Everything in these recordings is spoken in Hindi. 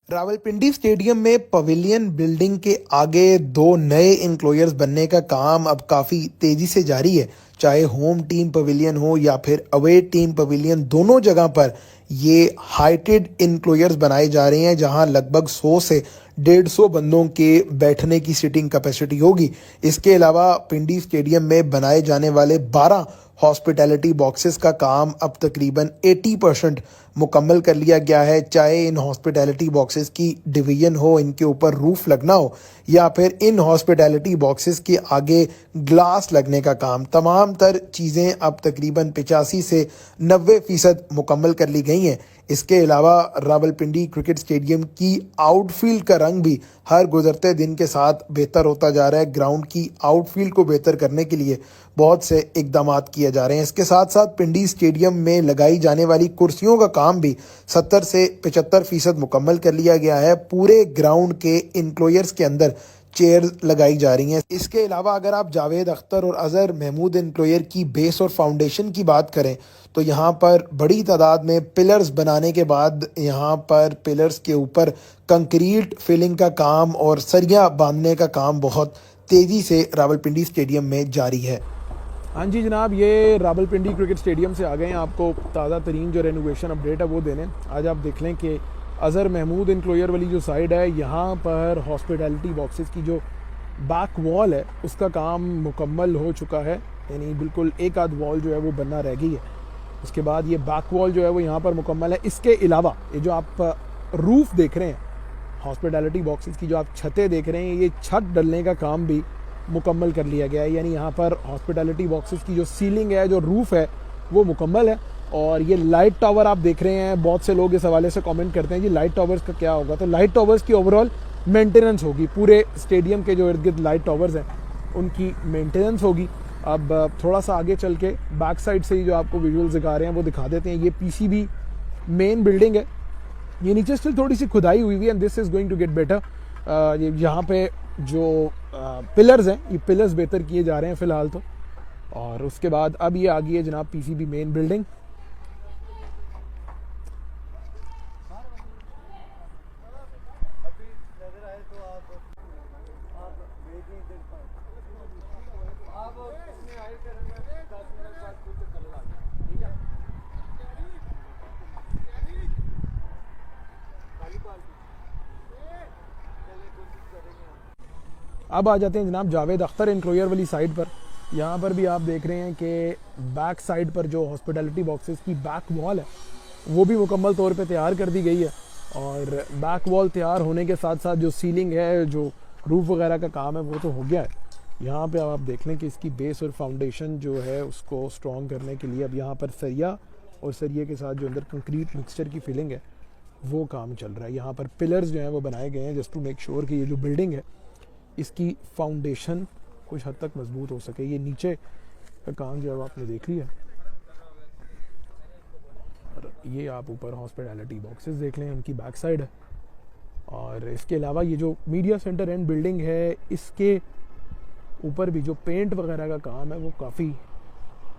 रावलपिंडी स्टेडियम में पवेलियन बिल्डिंग के आगे दो नए इंक्लोयर्स बनने का काम अब काफी तेजी से जारी है। चाहे होम टीम पवेलियन हो या फिर अवे टीम पवेलियन, दोनों जगह पर ये हाइटेड इंक्लोयर्स बनाए जा रहे हैं, जहां लगभग 100 से 150 बंदों के बैठने की सीटिंग कैपेसिटी होगी। इसके अलावा पिंडी स्टेडियम में बनाए जाने वाले 12 हॉस्पिटैलिटी बॉक्सेस का काम अब तकरीबन 80% मुकम्मल कर लिया गया है। चाहे इन हॉस्पिटैलिटी बॉक्सेस की डिवीजन हो, इनके ऊपर रूफ लगना हो, या फिर इन हॉस्पिटैलिटी बॉक्सेस के आगे ग्लास लगने का काम, तमाम तर चीज़ें अब तकरीबन 85 से 90% मुकम्मल कर ली गई हैं। इसके अलावा रावलपिंडी क्रिकेट स्टेडियम की आउटफील्ड का रंग भी हर गुजरते दिन के साथ बेहतर होता जा रहा है। ग्राउंड की आउटफील्ड को बेहतर करने के लिए बहुत से इकदाम किए जा रहे हैं। इसके साथ साथ पिंडी स्टेडियम में लगाई जाने वाली कुर्सियों का काम भी 70 से 75% मुकम्मल कर लिया गया है। पूरे ग्राउंड के इंक्लोयर्स के अंदर चेयर लगाई जा रही हैं। इसके अलावा अगर आप जावेद अख्तर और अजहर महमूद इंक्लोयर की बेस और फाउंडेशन की बात करें तो यहाँ पर बड़ी तादाद में पिलर्स बनाने के बाद यहाँ पर पिलर्स के ऊपर कंक्रीट फिलिंग का काम और सरिया बांधने का काम बहुत तेज़ी से रावलपिंडी स्टेडियम में जारी है। हाँ जी जनाब, ये रावलपिंडी क्रिकेट स्टेडियम से आ गए हैं आपको ताज़ा तरीन जो रेनोवेशन अपडेट है वो देने। आज आप देख लें कि अजहर महमूद इंक्लोयर वाली जो साइड है, यहाँ पर हॉस्पिटैलिटी बॉक्सेस की जो बैक वॉल है उसका काम मुकम्मल हो चुका है, यानी बिल्कुल एक आध वॉल जो है वो बनना रह गई है। उसके बाद ये बैक वॉल जो है वो यहाँ पर मुकम्मल है। इसके अलावा ये जो आप रूफ़ देख रहे हैं, हॉस्पिटैलिटी बॉक्सेस की जो आप छतें देख रहे हैं, ये छत डलने का काम भी मुकम्मल कर लिया गया है। यानी यहाँ पर हॉस्पिटैलिटी बॉक्सेस की जो सीलिंग है, जो रूफ़ है, वो मुकम्मल है। और ये लाइट टावर आप देख रहे हैं, बहुत से लोग इस हवाले से कमेंट करते हैं जी लाइट टावर्स का क्या होगा। तो लाइट टावर्स की ओवरऑल मेंटेनेंस होगी, पूरे स्टेडियम के जो इर्द गिर्द लाइट टावर्स हैं उनकी मेंटेनेंस होगी। अब थोड़ा सा आगे चल के बैक साइड से ही जो आपको विजुअल्स दिखा रहे हैं वो दिखा देते हैं। ये पीसीबी मेन बिल्डिंग है, ये नीचे स्टिल थोड़ी सी खुदाई हुई हुई है, and this is going to get better. यहाँ पे जो पिलर्स हैं, ये पिलर्स बेहतर किए जा रहे हैं फ़िलहाल तो। और उसके बाद अब ये आ गई है जनाब पीसीबी मेन बिल्डिंग। अब आ जाते हैं जनाब जावेद अख्तर इंक्लोयर वाली साइड पर। यहाँ पर भी आप देख रहे हैं कि बैक साइड पर जो हॉस्पिटैलिटी बॉक्सेस की बैक वॉल है वो भी मुकम्मल तौर पे तैयार कर दी गई है। और बैक वॉल तैयार होने के साथ साथ जो सीलिंग है, जो रूफ़ वगैरह का काम है वो तो हो गया है। यहाँ पे अब आप देख लें कि इसकी बेस और फाउंडेशन जो है उसको स्ट्रॉन्ग करने के लिए अब यहाँ पर सरिया और सरिये के साथ जो अंदर कंक्रीट मिक्सचर की फिलिंग है वो काम चल रहा है। यहाँ पर पिलर्स जो हैं वो बनाए गए हैं जस्ट टू मेक श्योर कि ये जो बिल्डिंग है इसकी फाउंडेशन कुछ हद तक मजबूत हो सके। ये नीचे का काम जो है आपने देख लिया, और ये आप ऊपर हॉस्पिटैलिटी बॉक्सेस देख लें, उनकी बैक साइड है। और इसके अलावा ये जो मीडिया सेंटर एंड बिल्डिंग है, इसके ऊपर भी जो पेंट वगैरह का काम है वो काफ़ी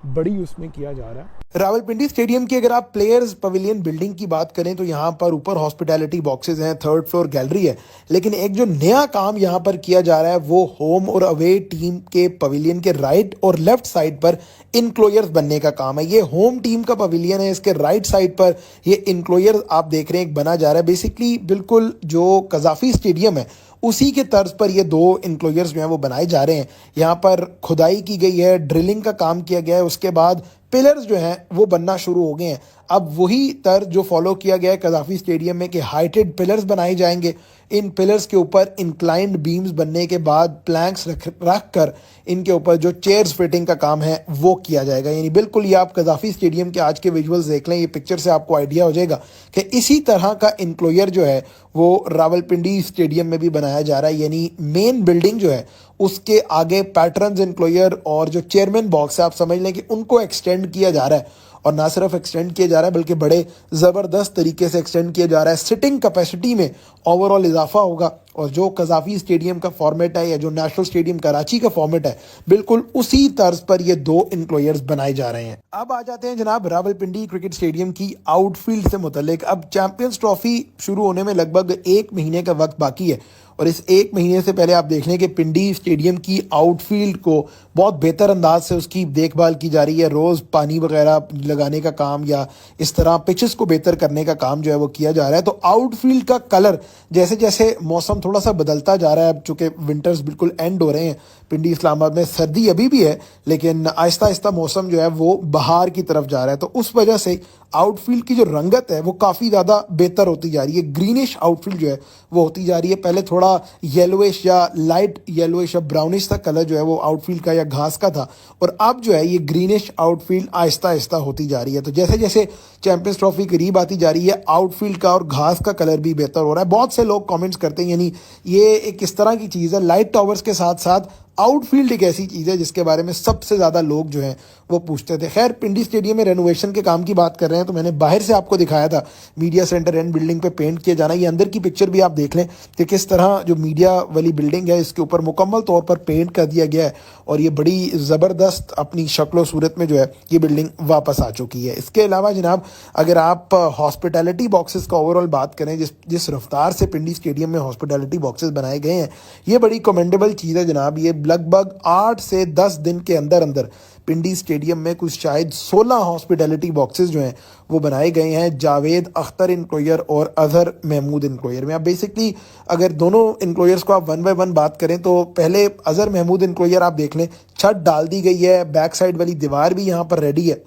बड़ी उसमें किया जा रहा है। रावलपिंडी स्टेडियम की अगर आप प्लेयर्स पवेलियन बिल्डिंग की बात करें तो यहाँ पर ऊपर हॉस्पिटैलिटी बॉक्सेस हैं, 3rd फ्लोर गैलरी है। लेकिन एक जो नया काम यहाँ पर किया जा रहा है वो होम और अवे टीम के पवेलियन के राइट और लेफ्ट साइड पर इंक्लोयर्स बनने का काम है। ये होम टीम का पवेलियन है, इसके राइट साइड पर ये इंक्लोयर आप देख रहे हैं एक बना जा रहा है। बेसिकली बिल्कुल जो कजाफी स्टेडियम है उसी के तर्ज पर ये दो इंक्लोयर्स जो हैं वो बनाए जा रहे हैं। यहाँ पर खुदाई की गई है, ड्रिलिंग का काम किया गया है, उसके बाद पिलर्स जो हैं वो बनना शुरू हो गए हैं। अब वही तर्ज जो फॉलो किया गया है कजाफी स्टेडियम में कि हाइटेड पिलर्स बनाए जाएंगे। इन पिलर्स के ऊपर इंक्लाइंड बीम्स बनने के बाद प्लैंक्स रख कर इनके ऊपर जो चेयर्स फिटिंग का काम है वो किया जाएगा। यानी बिल्कुल ये आप कजाफी स्टेडियम के आज के विजुअल्स देख लें, ये पिक्चर से आपको आइडिया हो जाएगा कि इसी तरह का इंक्लोयर जो है वो रावलपिंडी स्टेडियम में भी बनाया जा रहा है। यानी मेन बिल्डिंग जो है उसके आगे पैटर्न्स इंक्लोयर और जो चेयरमैन बॉक्स है आप समझ लें कि उनको एक्सटेंड किया जा रहा है। और ना सिर्फ एक्सटेंड किया जा रहा है बल्कि बड़े ज़बरदस्त तरीके से एक्सटेंड किया जा रहा है। सिटिंग कैपेसिटी में ओवरऑल इजाफा होगा और जो कज़ाफ़ी स्टेडियम का फॉर्मेट है या जो नेशनल स्टेडियम कराची का फॉर्मेट है, बिल्कुल उसी तर्ज पर ये दो इनक्लोयर्स बनाए जा रहे हैं। अब आ जाते हैं जनाब रावलपिंडी क्रिकेट स्टेडियम की आउटफील्ड से मुतल्लिक। अब चैंपियंस ट्रॉफी शुरू होने में लगभग 1 महीने का वक्त बाकी है और इस 1 महीने से पहले आप देख लें कि पिंडी स्टेडियम की आउटफील्ड को बहुत बेहतर अंदाज से उसकी देखभाल की जा रही है। रोज़ पानी वगैरह लगाने का काम या इस तरह पिचेस को बेहतर करने का काम जो है वो किया जा रहा है। तो आउटफील्ड का कलर जैसे जैसे मौसम थोड़ा सा बदलता जा रहा है, चूँकि विंटर्स बिल्कुल एंड हो रहे हैं, पिंडी इस्लामाबाद में सर्दी अभी भी है लेकिन आहिस्ता आहिस्ता मौसम जो है वो बाहर की तरफ जा रहा है, तो उस वजह से आउटफील्ड की जो रंगत है वो काफ़ी ज़्यादा बेहतर होती जा रही है। ग्रीनिश आउटफील्ड जो है वो होती जा रही है। पहले थोड़ा येलोइश या लाइट येलोइश या ब्राउनिश सा कलर जो है वो आउटफील्ड का या घास का था और अब जो है ये ग्रीनिश आउटफील्ड आहिस्ता आहिस्ता होती जा रही है। तो जैसे जैसे चैंपियंस ट्रॉफी करीब आती जा रही है, आउटफील्ड का और घास का कलर भी बेहतर हो रहा है। बहुत से लोग कमेंट्स करते हैं, यानी ये एक इस तरह की चीज़ है, लाइट टावर्स के साथ साथ आउटफील्ड एक ऐसी चीज़ है जिसके बारे में सबसे ज़्यादा लोग जो हैं वो पूछते थे। खैर, पिंडी स्टेडियम में रेनोवेशन के काम की बात कर रहे हैं तो मैंने बाहर से आपको दिखाया था मीडिया सेंटर एंड बिल्डिंग पे पेंट किया जाना। ये अंदर की पिक्चर भी आप देख लें कि किस तरह जो मीडिया वाली बिल्डिंग है इसके ऊपर मुकम्मल तौर पर पेंट कर दिया गया है और ये बड़ी ज़बरदस्त अपनी शक्ल सूरत में जो है ये बिल्डिंग वापस आ चुकी है। इसके अलावा जनाब अगर आप हॉस्पिटैलिटी बॉक्सेस का ओवरऑल बात करें, जिस रफ्तार से पिंडी स्टेडियम में हॉस्पिटैलिटी बॉक्सेस बनाए गए हैं, ये बड़ी कमेंडेबल चीज़ है जनाब। ये लगभग 8 से 10 दिन के अंदर अंदर पिंडी स्टेडियम में कुछ शायद 16 हॉस्पिटैलिटी बॉक्सेस जो हैं वो बनाए गए हैं जावेद अख्तर इनक्लोयर और अजहर महमूद इनक्लोयर में। अब बेसिकली अगर दोनों इनक्लोयर्स को आप 1 बाय 1 बात करें तो पहले अजहर महमूद इनक्लोयर आप देख लें, छत डाल दी गई है, बैक साइड वाली दीवार भी यहाँ पर रेडी है।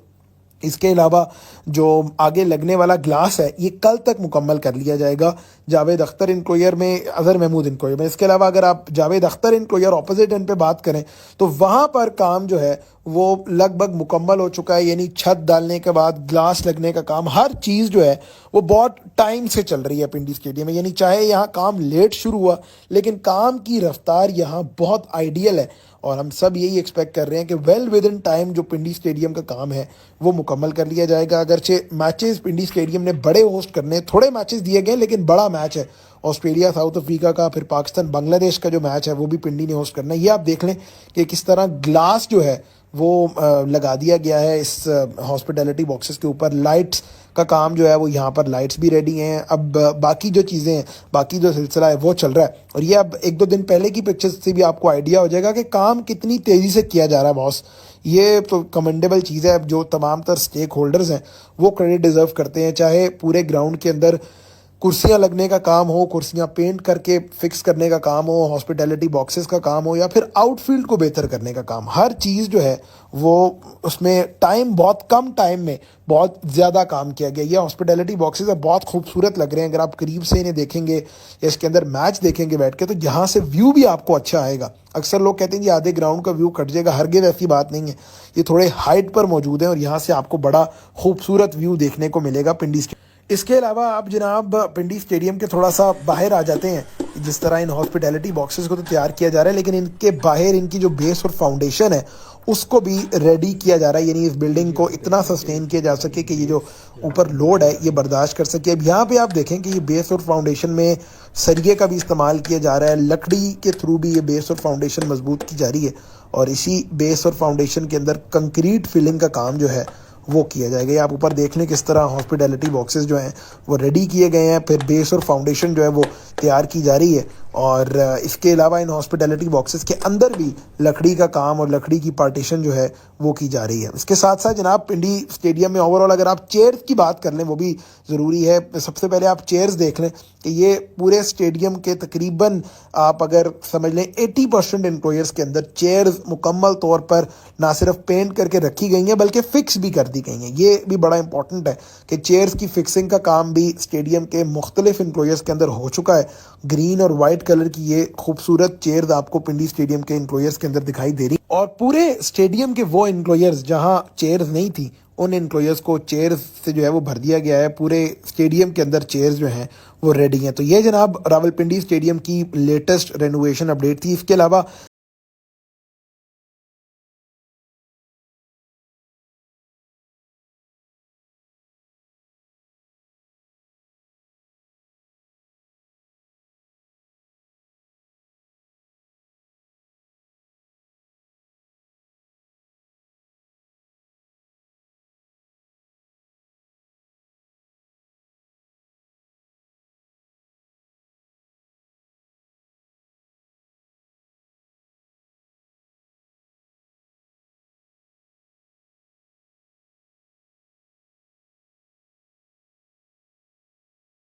इसके अलावा जो आगे लगने वाला ग्लास है ये कल तक मुकम्मल कर लिया जाएगा जावेद अख्तर इनक्लोयर में, अजहर महमूद इनक्लोयर में। इसके अलावा अगर आप जावेद अख्तर इनक्लोयर ऑपोजिट एंड पे बात करें तो वहाँ पर काम जो है वो लगभग मुकम्मल हो चुका है, यानी छत डालने के बाद ग्लास लगने का काम, हर चीज़ जो है वो बहुत टाइम से चल रही है पिंडी स्टेडियम में। यानी चाहे यहाँ काम लेट शुरू हुआ लेकिन काम की रफ्तार यहाँ बहुत आइडियल है और हम सब यही एक्सपेक्ट कर रहे हैं कि वेल विद इन टाइम जो पिंडी स्टेडियम का काम है वो मुकम्मल कर लिया जाएगा। अगरचे मैचेस पिंडी स्टेडियम ने बड़े होस्ट करने, थोड़े मैचेस दिए गए लेकिन बड़ा मैच है ऑस्ट्रेलिया साउथ अफ्रीका का, फिर पाकिस्तान बांग्लादेश का जो मैच है वो भी पिंडी ने होस्ट करना है। ये आप देख लें कि किस तरह ग्लास जो है वो लगा दिया गया है इस हॉस्पिटैलिटी बॉक्सेस के ऊपर। लाइट्स का काम जो है वो यहाँ पर लाइट्स भी रेडी हैं। अब बाकी जो चीज़ें हैं, बाकी जो सिलसिला है वो चल रहा है और ये अब 1-2 दिन पहले की पिक्चर्स से भी आपको आइडिया हो जाएगा कि काम कितनी तेज़ी से किया जा रहा है बॉस। ये तो कमेंडेबल चीज़ है। जो तमाम तर स्टेक होल्डर्स हैं वो क्रेडिट डिज़र्व करते हैं, चाहे पूरे ग्राउंड के अंदर कुर्सियां लगने का काम हो, कुर्सियां पेंट करके फिक्स करने का काम हो, हॉस्पिटैलिटी बॉक्सेस का काम हो या फिर आउटफील्ड को बेहतर करने का काम। हर चीज़ जो है वो उसमें टाइम, बहुत कम टाइम में बहुत ज़्यादा काम किया गया। ये हॉस्पिटैलिटी बॉक्सेस बहुत खूबसूरत लग रहे हैं। अगर आप करीब से इन्हें देखेंगे या इसके अंदर मैच देखेंगे बैठ के तो यहाँ से व्यू भी आपको अच्छा आएगा। अक्सर लोग कहते हैं कि आधे ग्राउंड का व्यू कट जाएगा, हरगिज़ ऐसी बात नहीं है। ये थोड़े हाइट पर मौजूद है और यहाँ से आपको बड़ा खूबसूरत व्यू देखने को मिलेगा पिंडी स्टेडियम। इसके अलावा आप जनाब पिंडी स्टेडियम के थोड़ा सा बाहर आ जाते हैं। जिस तरह इन हॉस्पिटैलिटी बॉक्सेस को तो तैयार किया जा रहा है लेकिन इनके बाहर इनकी जो बेस और फाउंडेशन है उसको भी रेडी किया जा रहा है, यानी इस बिल्डिंग को इतना सस्टेन किया जा सके कि ये जो ऊपर लोड है ये बर्दाश्त कर सके। अब यहाँ पे आप देखें कि ये बेस और फाउंडेशन में सरिये का भी इस्तेमाल किया जा रहा है, लकड़ी के थ्रू भी ये बेस और फाउंडेशन मजबूत की जा रही है और इसी बेस और फाउंडेशन के अंदर कंक्रीट फिलिंग का काम जो है वो किया जाएगा। ये आप ऊपर देख लें किस तरह हॉस्पिटैलिटी बॉक्सेस जो हैं वो रेडी किए गए हैं, फिर बेस और फाउंडेशन जो है वो तैयार की जा रही है और इसके अलावा इन हॉस्पिटैलिटी बॉक्सेस के अंदर भी लकड़ी का काम और लकड़ी की पार्टीशन जो है वो की जा रही है। इसके साथ साथ जनाब पिंडी स्टेडियम में ओवरऑल अगर आप चेयर्स की बात कर लें वो भी ज़रूरी है। सबसे पहले आप चेयर्स देख लें कि ये पूरे स्टेडियम के तकरीबन आप अगर समझ लें 80% एम्प्लॉयर्स के अंदर चेयर्स मुकम्मल तौर पर ना सिर्फ पेंट करके रखी गई हैं बल्कि फ़िक्स भी कर दी गई हैं। ये भी बड़ा इंपॉर्टेंट है कि चेयर्स की फिक्सिंग का काम भी स्टेडियम के मुख्तलिफ एम्प्लॉयर्स के अंदर हो चुका है। ग्रीन और वाइट कलर की ये खूबसूरत चेयर्स आपको पिंडी स्टेडियम के एम्प्लॉयर्स के अंदर दिखाई दे रही और पूरे स्टेडियम के वो एम्प्लॉयर्स जहां चेयर्स नहीं थी उन एम्प्लॉयर्स को चेयर्स से जो है वो भर दिया गया है। पूरे स्टेडियम के अंदर चेयर्स जो हैं वो रेडी हैं। तो ये जनाब रावलपिंडी स्टेडियम की लेटेस्ट रेनोवेशन अपडेट थी। इसके अलावा